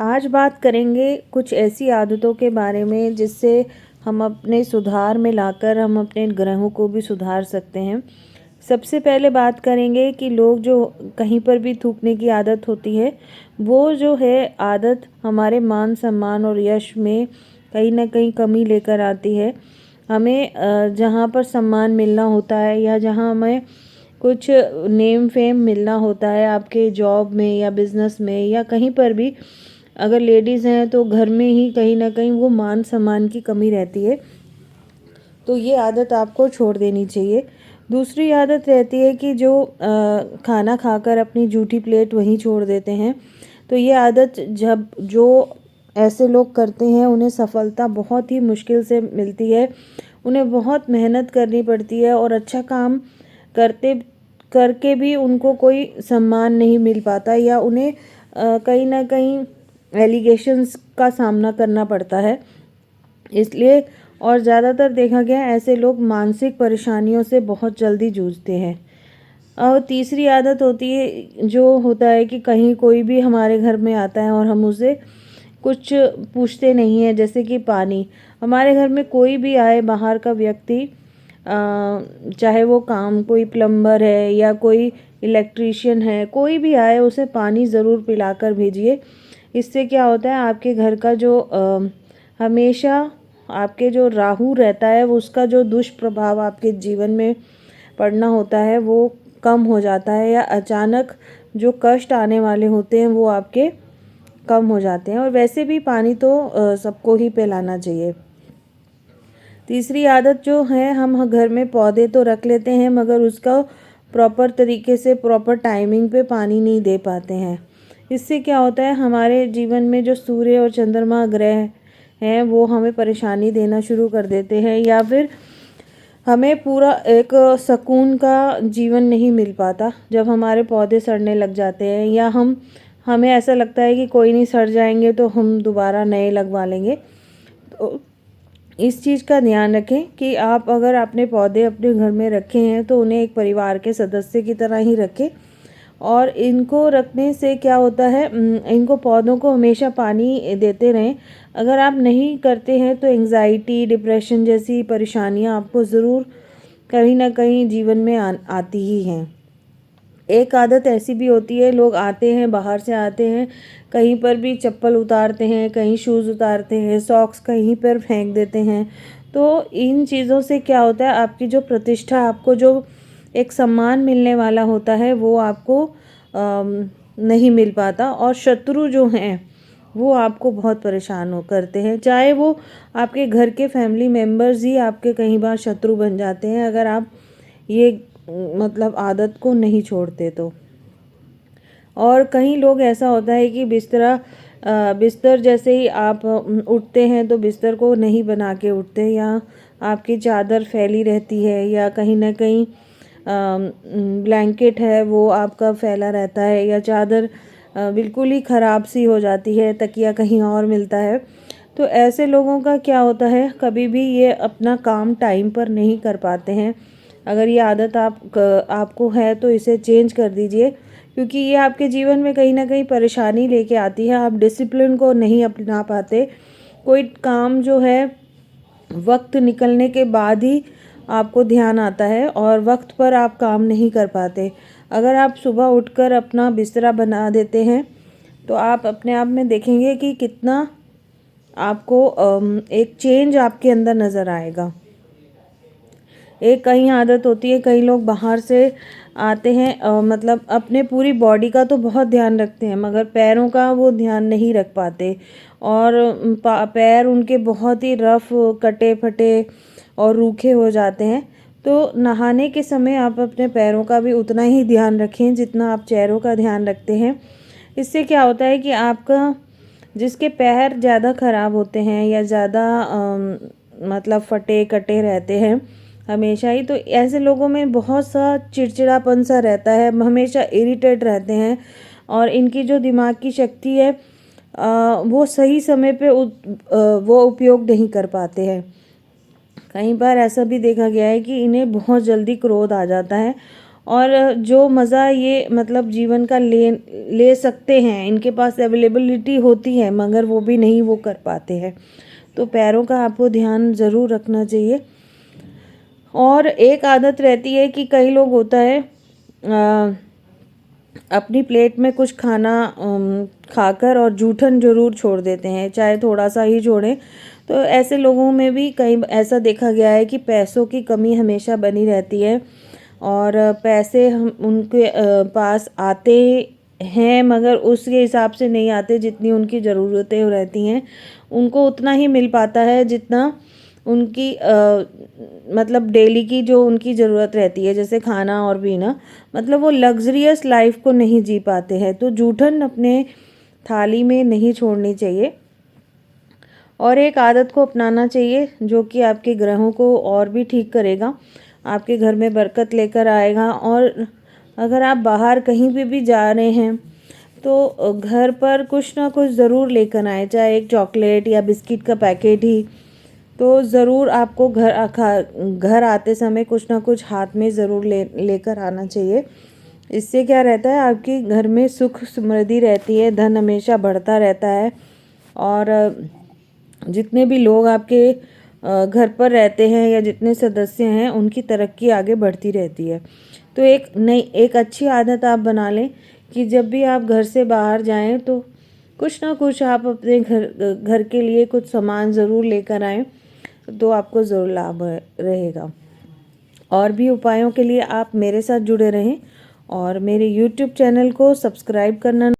आज बात करेंगे कुछ ऐसी आदतों के बारे में जिससे हम अपने सुधार में लाकर हम अपने ग्रहों को भी सुधार सकते हैं। सबसे पहले बात करेंगे कि लोग जो कहीं पर भी थूकने की आदत होती है, वो जो है आदत हमारे मान सम्मान और यश में कहीं ना कहीं कमी लेकर आती है। हमें जहाँ पर सम्मान मिलना होता है या जहाँ हमें कुछ नेम फेम मिलना होता है, आपके जॉब में या बिज़नेस में या कहीं पर भी, अगर लेडीज़ हैं तो घर में ही कहीं ना कहीं वो मान सम्मान की कमी रहती है। तो ये आदत आपको छोड़ देनी चाहिए। दूसरी आदत रहती है कि जो खाना खाकर अपनी जूठी प्लेट वहीं छोड़ देते हैं। तो ये आदत जब जो ऐसे लोग करते हैं उन्हें सफलता बहुत ही मुश्किल से मिलती है। उन्हें बहुत मेहनत करनी पड़ती है और अच्छा काम करते करके भी उनको कोई सम्मान नहीं मिल पाता या उन्हें कहीं ना कहीं एलिगेशंस का सामना करना पड़ता है। इसलिए और ज़्यादातर देखा गया है ऐसे लोग मानसिक परेशानियों से बहुत जल्दी जूझते हैं। और तीसरी आदत होती है, जो होता है कि कहीं कोई भी हमारे घर में आता है और हम उसे कुछ पूछते नहीं हैं, जैसे कि पानी। हमारे घर में कोई भी आए बाहर का व्यक्ति, चाहे वो काम कोई प्लम्बर है या कोई इलेक्ट्रीशियन है, कोई भी आए उसे पानी ज़रूर पिलाकर भेजिए। इससे क्या होता है, आपके घर का जो हमेशा आपके जो राहु रहता है वो उसका जो दुष्प्रभाव आपके जीवन में पड़ना होता है वो कम हो जाता है, या अचानक जो कष्ट आने वाले होते हैं वो आपके कम हो जाते हैं। और वैसे भी पानी तो सबको ही पिलाना चाहिए। तीसरी आदत जो है, हम घर में पौधे तो रख लेते हैं मगर उसका प्रॉपर तरीके से प्रॉपर टाइमिंग पे पानी नहीं दे पाते हैं। इससे क्या होता है, हमारे जीवन में जो सूर्य और चंद्रमा ग्रह हैं वो हमें परेशानी देना शुरू कर देते हैं, या फिर हमें पूरा एक सुकून का जीवन नहीं मिल पाता जब हमारे पौधे सड़ने लग जाते हैं, या हमें ऐसा लगता है कि कोई नहीं, सड़ जाएंगे तो हम दोबारा नए लगवा लेंगे। तो इस चीज़ का ध्यान रखें कि आप अगर अपने पौधे अपने घर में रखे हैं तो उन्हें एक परिवार के सदस्य की तरह ही रखें। और इनको रखने से क्या होता है, इनको पौधों को हमेशा पानी देते रहें। अगर आप नहीं करते हैं तो एंजाइटी, डिप्रेशन जैसी परेशानियां आपको ज़रूर कहीं ना कहीं जीवन में आती ही हैं। एक आदत ऐसी भी होती है, लोग आते हैं, बाहर से आते हैं, कहीं पर भी चप्पल उतारते हैं, कहीं शूज़ उतारते हैं, सॉक्स कहीं पर फेंक देते हैं। तो इन चीज़ों से क्या होता है, आपकी जो प्रतिष्ठा, आपको जो एक सम्मान मिलने वाला होता है वो आपको नहीं मिल पाता। और शत्रु जो हैं वो आपको बहुत परेशान हो करते हैं, चाहे वो आपके घर के फैमिली मेम्बर्स ही आपके कई बार शत्रु बन जाते हैं अगर आप ये मतलब आदत को नहीं छोड़ते तो। और कई लोग ऐसा होता है कि बिस्तर जैसे ही आप उठते हैं तो बिस्तर को नहीं बना के उठते, या आपकी चादर फैली रहती है, या कहीं ना कहीं ब्लैंकेट है वो आपका फैला रहता है, या चादर बिल्कुल ही ख़राब सी हो जाती है, तकिया कहीं और मिलता है। तो ऐसे लोगों का क्या होता है, कभी भी ये अपना काम टाइम पर नहीं कर पाते हैं। अगर ये आदत आपको है तो इसे चेंज कर दीजिए, क्योंकि ये आपके जीवन में कहीं ना कहीं परेशानी लेके आती है। आप डिसिप्लिन को नहीं अपना पाते। कोई काम जो है वक्त निकलने के बाद ही आपको ध्यान आता है और वक्त पर आप काम नहीं कर पाते। अगर आप सुबह उठकर अपना बिस्तरा बना देते हैं तो आप अपने आप में देखेंगे कि कितना आपको एक चेंज आपके अंदर नज़र आएगा। एक कई आदत होती है, कई लोग बाहर से आते हैं, मतलब अपने पूरी बॉडी का तो बहुत ध्यान रखते हैं मगर पैरों का वो ध्यान नहीं रख पाते, और पैर उनके बहुत ही रफ, कटे फटे और रूखे हो जाते हैं। तो नहाने के समय आप अपने पैरों का भी उतना ही ध्यान रखें जितना आप चेहरों का ध्यान रखते हैं। इससे क्या होता है कि आपका जिसके पैर ज़्यादा ख़राब होते हैं या ज़्यादा मतलब फटे कटे रहते हैं हमेशा ही, तो ऐसे लोगों में बहुत सा चिड़चिड़ापन सा रहता है, हमेशा इरिटेट रहते हैं, और इनकी जो दिमाग की शक्ति है वो सही समय पे वो उपयोग नहीं कर पाते हैं। कई बार ऐसा भी देखा गया है कि इन्हें बहुत जल्दी क्रोध आ जाता है और जो मज़ा ये मतलब जीवन का ले सकते हैं, इनके पास अवेलेबिलिटी होती है मगर वो भी नहीं वो कर पाते हैं। तो पैरों का आपको ध्यान ज़रूर रखना चाहिए। और एक आदत रहती है कि कई लोग होता है अपनी प्लेट में कुछ खाना खाकर और जूठन ज़रूर छोड़ देते हैं, चाहे थोड़ा सा ही छोड़ें। तो ऐसे लोगों में भी कई ऐसा देखा गया है कि पैसों की कमी हमेशा बनी रहती है और पैसे हम उनके पास आते हैं मगर उसके हिसाब से नहीं आते जितनी उनकी ज़रूरतें रहती हैं। उनको उतना ही मिल पाता है जितना उनकी मतलब डेली की जो उनकी ज़रूरत रहती है, जैसे खाना और पीना, मतलब वो लग्जरियस लाइफ को नहीं जी पाते हैं। तो जूठन अपने थाली में नहीं छोड़नी चाहिए और एक आदत को अपनाना चाहिए जो कि आपके ग्रहों को और भी ठीक करेगा, आपके घर में बरकत लेकर आएगा। और अगर आप बाहर कहीं भी जा रहे हैं तो घर पर कुछ ना कुछ ज़रूर लेकर आए, चाहे एक चॉकलेट या बिस्किट का पैकेट ही। तो ज़रूर आपको घर आते समय कुछ ना कुछ हाथ में ज़रूर लेकर आना चाहिए। इससे क्या रहता है, आपके घर में सुख समृद्धि रहती है, धन हमेशा बढ़ता रहता है और जितने भी लोग आपके घर पर रहते हैं या जितने सदस्य हैं उनकी तरक्की आगे बढ़ती रहती है। तो एक अच्छी आदत आप बना लें कि जब भी आप घर से बाहर जाएं तो कुछ ना कुछ आप अपने घर के लिए कुछ सामान ज़रूर लेकर आएं, तो आपको ज़रूर लाभ रहेगा। और भी उपायों के लिए आप मेरे साथ जुड़े रहें और मेरे YouTube चैनल को सब्सक्राइब करना